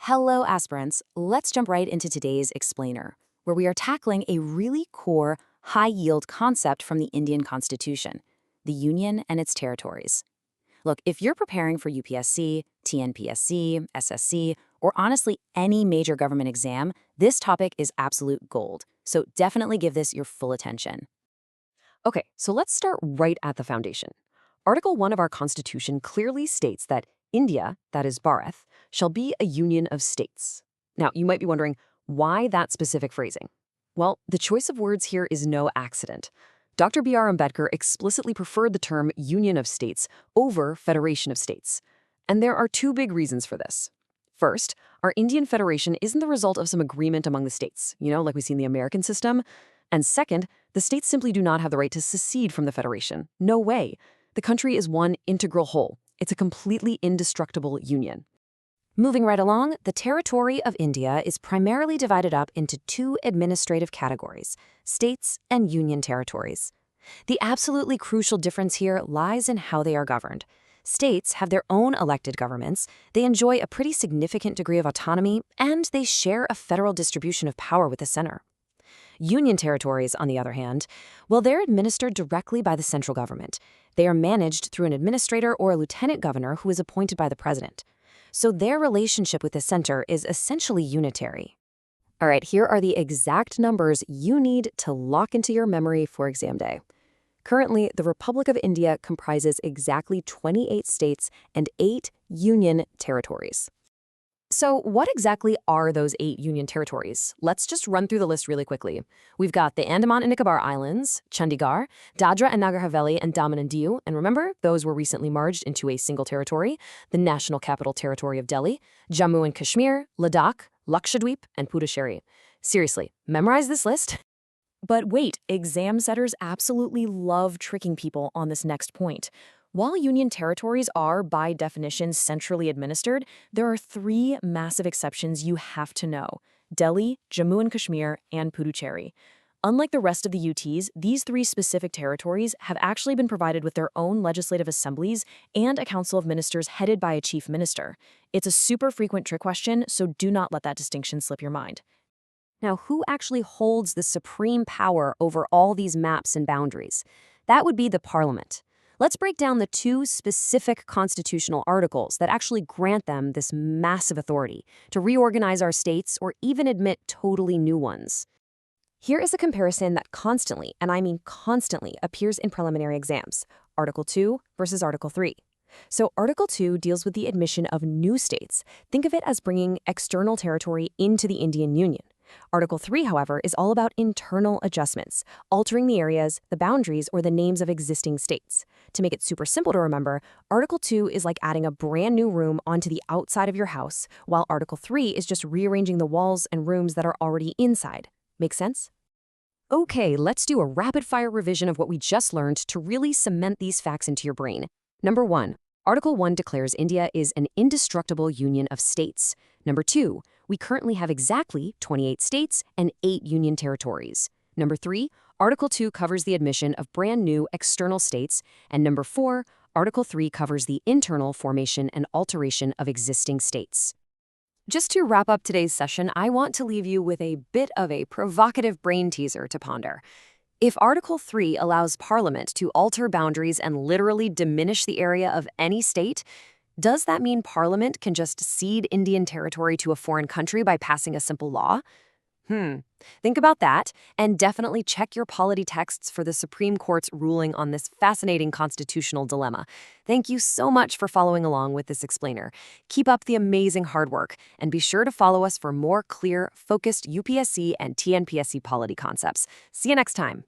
Hello, aspirants. Let's jump right into today's explainer, where we are tackling a really core, high-yield concept from the Indian Constitution, the Union and its territories. Look, if you're preparing for UPSC, TNPSC, SSC, or honestly any major government exam, this topic is absolute gold. So definitely give this your full attention. Okay, so let's start right at the foundation. Article 1 of our Constitution clearly states that India, that is Bharat, shall be a union of states. Now, you might be wondering, why that specific phrasing? Well, the choice of words here is no accident. Dr. B.R. Ambedkar explicitly preferred the term union of states over federation of states. And there are two big reasons for this. First, our Indian Federation isn't the result of some agreement among the states, like we see in the American system. And second, the states simply do not have the right to secede from the Federation. No way. The country is one integral whole. It's a completely indestructible union. Moving right along, the territory of India is primarily divided up into two administrative categories, states and union territories. The absolutely crucial difference here lies in how they are governed. States have their own elected governments, they enjoy a pretty significant degree of autonomy, and they share a federal distribution of power with the center. Union territories, on the other hand, well, they're administered directly by the central government. They are managed through an administrator or a lieutenant governor who is appointed by the president. So their relationship with the center is essentially unitary. All right, here are the exact numbers you need to lock into your memory for exam day. Currently, the Republic of India comprises exactly 28 states and 8 union territories. So what exactly are those 8 union territories? Let's just run through the list really quickly. We've got the Andaman and Nicobar Islands, Chandigarh, Dadra and Nagar Haveli, and Daman and Diu. And remember, those were recently merged into a single territory, the National Capital Territory of Delhi, Jammu and Kashmir, Ladakh, Lakshadweep, and Puducherry. Seriously, memorize this list. But wait, exam setters absolutely love tricking people on this next point. While union territories are, by definition, centrally administered, there are 3 massive exceptions you have to know: Delhi, Jammu and Kashmir, and Puducherry. Unlike the rest of the UTs, these 3 specific territories have actually been provided with their own legislative assemblies and a council of ministers headed by a chief minister. It's a super frequent trick question, so do not let that distinction slip your mind. Now, who actually holds the supreme power over all these maps and boundaries? That would be the Parliament. Let's break down the 2 specific constitutional articles that actually grant them this massive authority to reorganize our states or even admit totally new ones. Here is a comparison that constantly, and I mean constantly, appears in preliminary exams: Article 2 versus Article 3. So Article 2 deals with the admission of new states. Think of it as bringing external territory into the Indian Union. Article 3, however, is all about internal adjustments, altering the areas, the boundaries, or the names of existing states. To make it super simple to remember, Article 2 is like adding a brand new room onto the outside of your house, while Article 3 is just rearranging the walls and rooms that are already inside. Make sense? Okay, let's do a rapid-fire revision of what we just learned to really cement these facts into your brain. Number 1. Article 1 declares India is an indestructible union of states. Number 2, we currently have exactly 28 states and 8 union territories. Number 3, Article 2 covers the admission of brand new external states. And number 4, Article 3 covers the internal formation and alteration of existing states. Just to wrap up today's session, I want to leave you with a bit of a provocative brain teaser to ponder. If Article 3 allows Parliament to alter boundaries and literally diminish the area of any state, does that mean Parliament can just cede Indian territory to a foreign country by passing a simple law? Think about that, and definitely check your polity texts for the Supreme Court's ruling on this fascinating constitutional dilemma. Thank you so much for following along with this explainer. Keep up the amazing hard work, and be sure to follow us for more clear, focused UPSC and TNPSC polity concepts. See you next time.